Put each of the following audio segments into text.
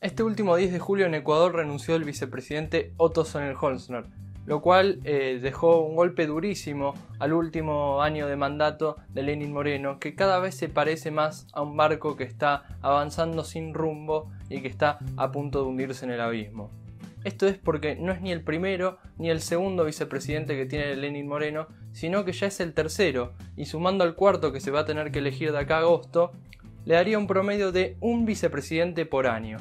Este último 10 de julio en Ecuador renunció el vicepresidente Otto Sonnenholzner, lo cual dejó un golpe durísimo al último año de mandato de Lenín Moreno, que cada vez se parece más a un barco que está avanzando sin rumbo y que está a punto de hundirse en el abismo. Esto es porque no es ni el primero ni el segundo vicepresidente que tiene Lenín Moreno, sino que ya es el tercero, y sumando al cuarto que se va a tener que elegir de acá a agosto, le daría un promedio de un vicepresidente por año.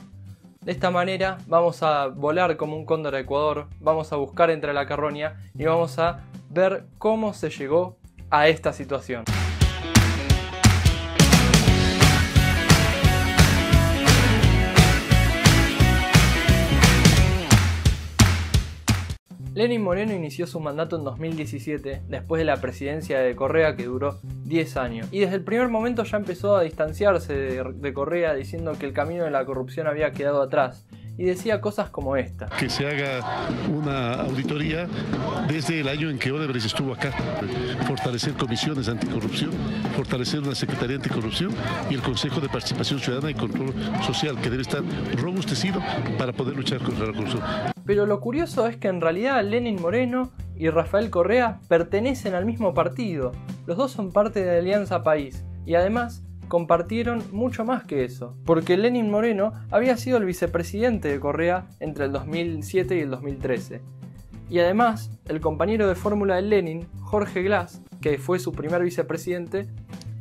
De esta manera vamos a volar como un cóndor a Ecuador, vamos a buscar entre la carroña y vamos a ver cómo se llegó a esta situación. Lenín Moreno inició su mandato en 2017, después de la presidencia de Correa, que duró 10 años. Y desde el primer momento ya empezó a distanciarse de Correa, diciendo que el camino de la corrupción había quedado atrás. Y decía cosas como esta: que se haga una auditoría desde el año en que Odebrecht estuvo acá, fortalecer comisiones anticorrupción, fortalecer una Secretaría Anticorrupción y el Consejo de Participación Ciudadana y Control Social, que debe estar robustecido para poder luchar contra la corrupción. Pero lo curioso es que en realidad Lenín Moreno y Rafael Correa pertenecen al mismo partido. Los dos son parte de Alianza País y además compartieron mucho más que eso, porque Lenín Moreno había sido el vicepresidente de Correa entre el 2007 y el 2013. Y además, el compañero de fórmula de Lenin, Jorge Glass, que fue su primer vicepresidente,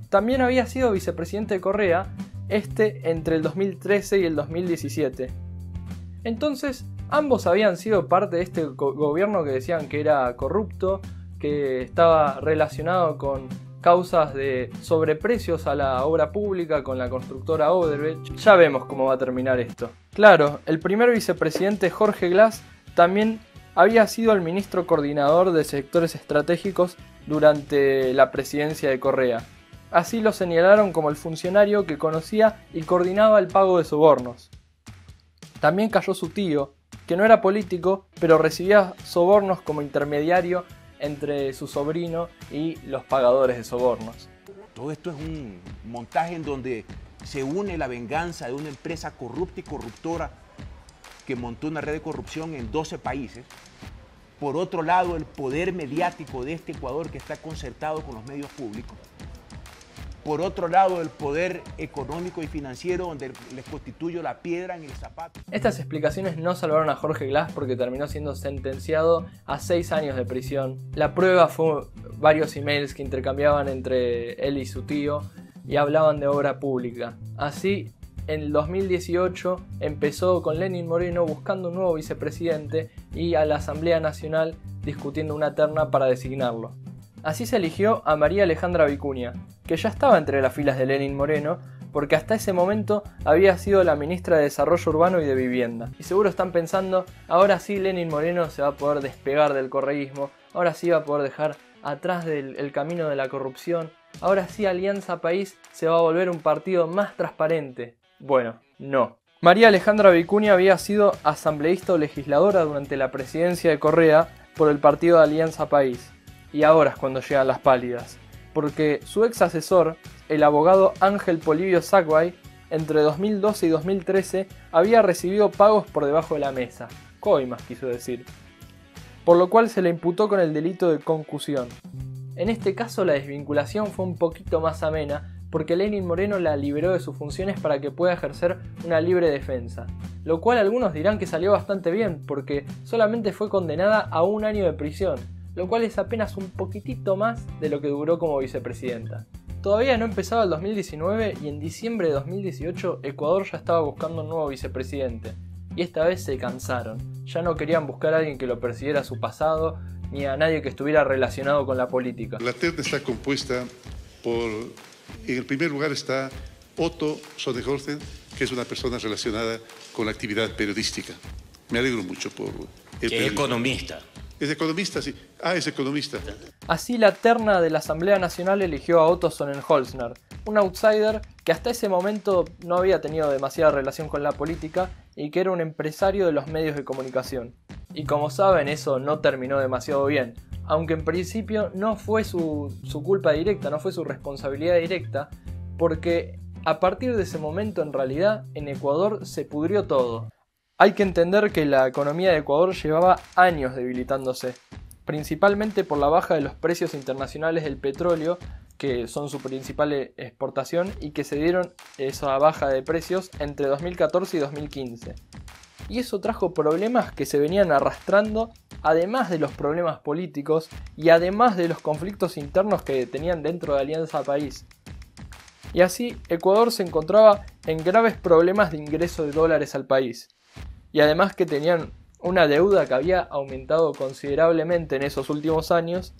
también había sido vicepresidente de Correa, entre el 2013 y el 2017. Entonces, ambos habían sido parte de este gobierno que decían que era corrupto, que estaba relacionado con causas de sobreprecios a la obra pública con la constructora Odebrecht. Ya vemos cómo va a terminar esto. Claro, el primer vicepresidente Jorge Glass también había sido el ministro coordinador de sectores estratégicos durante la presidencia de Correa. Así lo señalaron como el funcionario que conocía y coordinaba el pago de sobornos. También cayó su tío, que no era político, pero recibía sobornos como intermediario entre su sobrino y los pagadores de sobornos. Todo esto es un montaje en donde se une la venganza de una empresa corrupta y corruptora que montó una red de corrupción en 12 países. Por otro lado, el poder mediático de este Ecuador que está concertado con los medios públicos. Por otro lado, el poder económico y financiero donde les constituye la piedra en el zapato. Estas explicaciones no salvaron a Jorge Glass porque terminó siendo sentenciado a 6 años de prisión. La prueba fue varios emails que intercambiaban entre él y su tío y hablaban de obra pública. Así, en el 2018 empezó con Lenín Moreno buscando un nuevo vicepresidente y a la Asamblea Nacional discutiendo una terna para designarlo. Así se eligió a María Alejandra Vicuña, que ya estaba entre las filas de Lenín Moreno, porque hasta ese momento había sido la ministra de Desarrollo Urbano y de Vivienda. Y seguro están pensando, ahora sí Lenín Moreno se va a poder despegar del correísmo, ahora sí va a poder dejar atrás el camino de la corrupción, ahora sí Alianza País se va a volver un partido más transparente. Bueno, no. María Alejandra Vicuña había sido asambleísta o legisladora durante la presidencia de Correa por el partido de Alianza País. Y ahora es cuando llegan las pálidas, porque su ex asesor, el abogado Ángel Polibio Sacbay, entre 2012 y 2013 había recibido pagos por debajo de la mesa, coimas quiso decir, por lo cual se le imputó con el delito de concusión. En este caso la desvinculación fue un poquito más amena, porque Lenín Moreno la liberó de sus funciones para que pueda ejercer una libre defensa, lo cual algunos dirán que salió bastante bien, porque solamente fue condenada a 1 año de prisión, lo cual es apenas un poquitito más de lo que duró como vicepresidenta. Todavía no empezaba el 2019 y en diciembre de 2018 Ecuador ya estaba buscando un nuevo vicepresidente. Y esta vez se cansaron, ya no querían buscar a alguien que lo persiguiera su pasado, ni a nadie que estuviera relacionado con la política. La terna está compuesta por, en el primer lugar está Otto Sonnenholzner, que es una persona relacionada con la actividad periodística. Me alegro mucho por el que es economista. ¿Es economista? Sí. Ah, es economista. Así la terna de la Asamblea Nacional eligió a Otto Sonnenholzner, un outsider que hasta ese momento no había tenido demasiada relación con la política y que era un empresario de los medios de comunicación. Y como saben, eso no terminó demasiado bien, aunque en principio no fue su culpa directa, no fue su responsabilidad directa, porque A partir de ese momento, en realidad, en Ecuador se pudrió todo. Hay que entender que la economía de Ecuador llevaba años debilitándose, principalmente por la baja de los precios internacionales del petróleo, que son su principal exportación, y que se dieron esa baja de precios entre 2014 y 2015. Y eso trajo problemas que se venían arrastrando, además de los problemas políticos y además de los conflictos internos que tenían dentro de Alianza País. Y así, Ecuador se encontraba en graves problemas de ingreso de dólares al país. Y además que tenían una deuda que había aumentado considerablemente en esos últimos años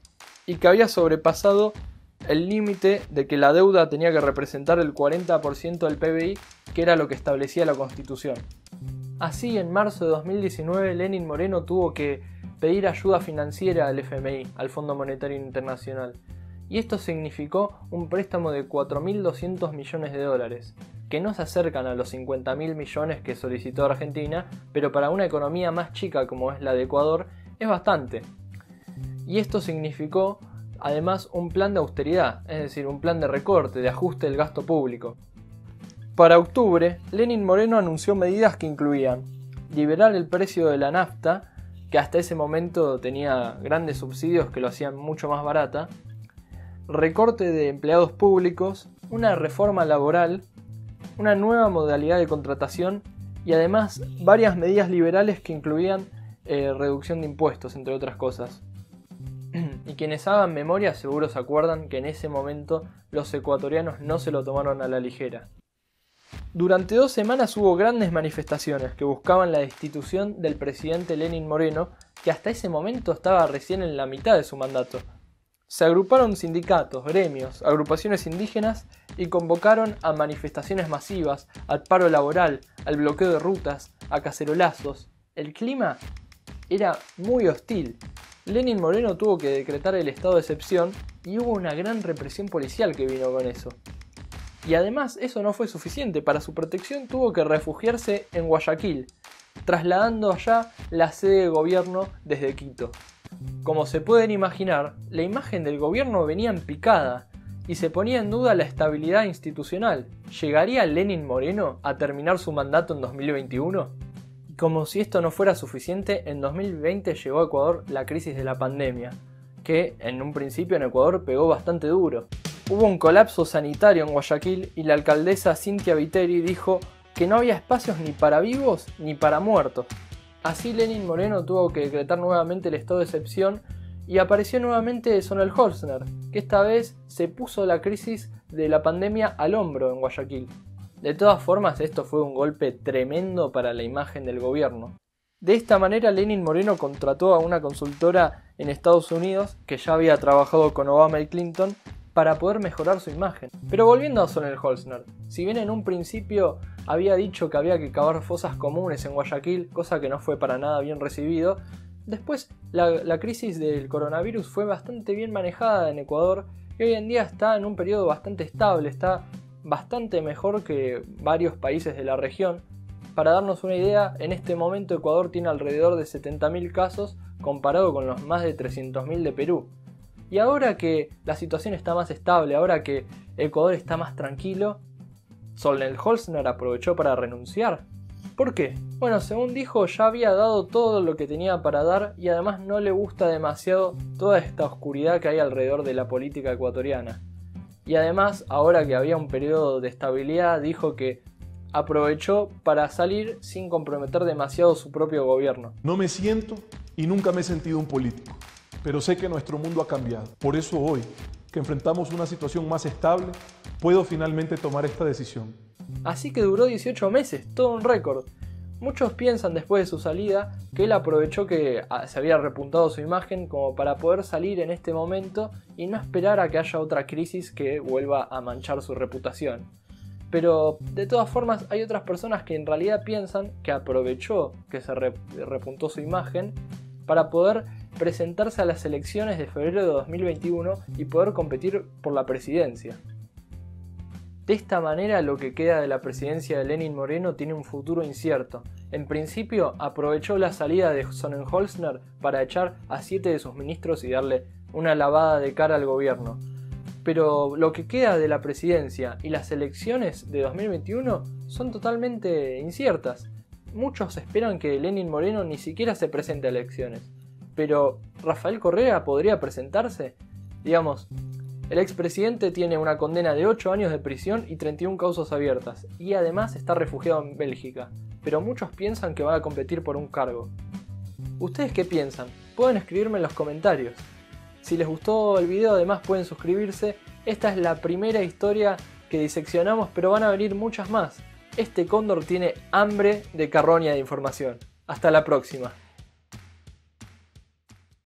y que había sobrepasado el límite de que la deuda tenía que representar el 40% del PBI, que era lo que establecía la Constitución. Así, en marzo de 2019, Lenín Moreno tuvo que pedir ayuda financiera al FMI, al Fondo Monetario Internacional, y esto significó un préstamo de 4.200 millones de dólares, que no se acercan a los 50.000 millones que solicitó Argentina, pero para una economía más chica como es la de Ecuador, es bastante. Y esto significó además un plan de austeridad, es decir, un plan de recorte, de ajuste del gasto público. Para octubre, Lenín Moreno anunció medidas que incluían liberar el precio de la nafta, que hasta ese momento tenía grandes subsidios que lo hacían mucho más barata, recorte de empleados públicos, una reforma laboral, una nueva modalidad de contratación y además varias medidas liberales que incluían reducción de impuestos, entre otras cosas. Y quienes hagan memoria seguro se acuerdan que en ese momento los ecuatorianos no se lo tomaron a la ligera. Durante 2 semanas hubo grandes manifestaciones que buscaban la destitución del presidente Lenín Moreno, que hasta ese momento estaba recién en la mitad de su mandato. Se agruparon sindicatos, gremios, agrupaciones indígenas y convocaron a manifestaciones masivas, al paro laboral, al bloqueo de rutas, a cacerolazos. El clima era muy hostil. Lenín Moreno tuvo que decretar el estado de excepción y hubo una gran represión policial que vino con eso. Y además eso no fue suficiente, para su protección tuvo que refugiarse en Guayaquil, trasladando allá la sede de gobierno desde Quito. Como se pueden imaginar, la imagen del gobierno venía en picada y se ponía en duda la estabilidad institucional. ¿Llegaría Lenín Moreno a terminar su mandato en 2021? Como si esto no fuera suficiente, en 2020 llegó a Ecuador la crisis de la pandemia, que en un principio en Ecuador pegó bastante duro. Hubo un colapso sanitario en Guayaquil y la alcaldesa Cynthia Viteri dijo que no había espacios ni para vivos ni para muertos. Así Lenín Moreno tuvo que decretar nuevamente el estado de excepción y apareció nuevamente Zonel Holzner, que esta vez se puso la crisis de la pandemia al hombro en Guayaquil. De todas formas, esto fue un golpe tremendo para la imagen del gobierno. De esta manera, Lenín Moreno contrató a una consultora en Estados Unidos que ya había trabajado con Obama y Clinton para poder mejorar su imagen. Pero volviendo a Zonel Holzner, si bien en un principio había dicho que había que cavar fosas comunes en Guayaquil, cosa que no fue para nada bien recibido, después la crisis del coronavirus fue bastante bien manejada en Ecuador y hoy en día está en un periodo bastante estable, está bastante mejor que varios países de la región. Para darnos una idea, en este momento Ecuador tiene alrededor de 70.000 casos comparado con los más de 300.000 de Perú. Y ahora que la situación está más estable, ahora que Ecuador está más tranquilo, Zonel Holzner aprovechó para renunciar. ¿Por qué? Bueno, según dijo, ya había dado todo lo que tenía para dar y además no le gusta demasiado toda esta oscuridad que hay alrededor de la política ecuatoriana. Y además, ahora que había un periodo de estabilidad, dijo que aprovechó para salir sin comprometer demasiado su propio gobierno. No me siento y nunca me he sentido un político, pero sé que nuestro mundo ha cambiado. Por eso hoy, que enfrentamos una situación más estable, puedo finalmente tomar esta decisión. Así que duró 18 meses, todo un récord. Muchos piensan después de su salida que él aprovechó que se había repuntado su imagen como para poder salir en este momento y no esperar a que haya otra crisis que vuelva a manchar su reputación. Pero de todas formas hay otras personas que en realidad piensan que aprovechó que se repuntó su imagen para poder presentarse a las elecciones de febrero de 2021 y poder competir por la presidencia. De esta manera, lo que queda de la presidencia de Lenín Moreno tiene un futuro incierto. En principio, aprovechó la salida de Zonel Holzner para echar a 7 de sus ministros y darle una lavada de cara al gobierno. Pero lo que queda de la presidencia y las elecciones de 2021 son totalmente inciertas. Muchos esperan que Lenín Moreno ni siquiera se presente a elecciones. Pero ¿Rafael Correa podría presentarse? Digamos, el expresidente tiene una condena de 8 años de prisión y 31 causas abiertas, y además está refugiado en Bélgica, pero muchos piensan que va a competir por un cargo. ¿Ustedes qué piensan? Pueden escribirme en los comentarios. Si les gustó el video, además pueden suscribirse. Esta es la primera historia que diseccionamos, pero van a venir muchas más. Este cóndor tiene hambre de carroña de información. Hasta la próxima.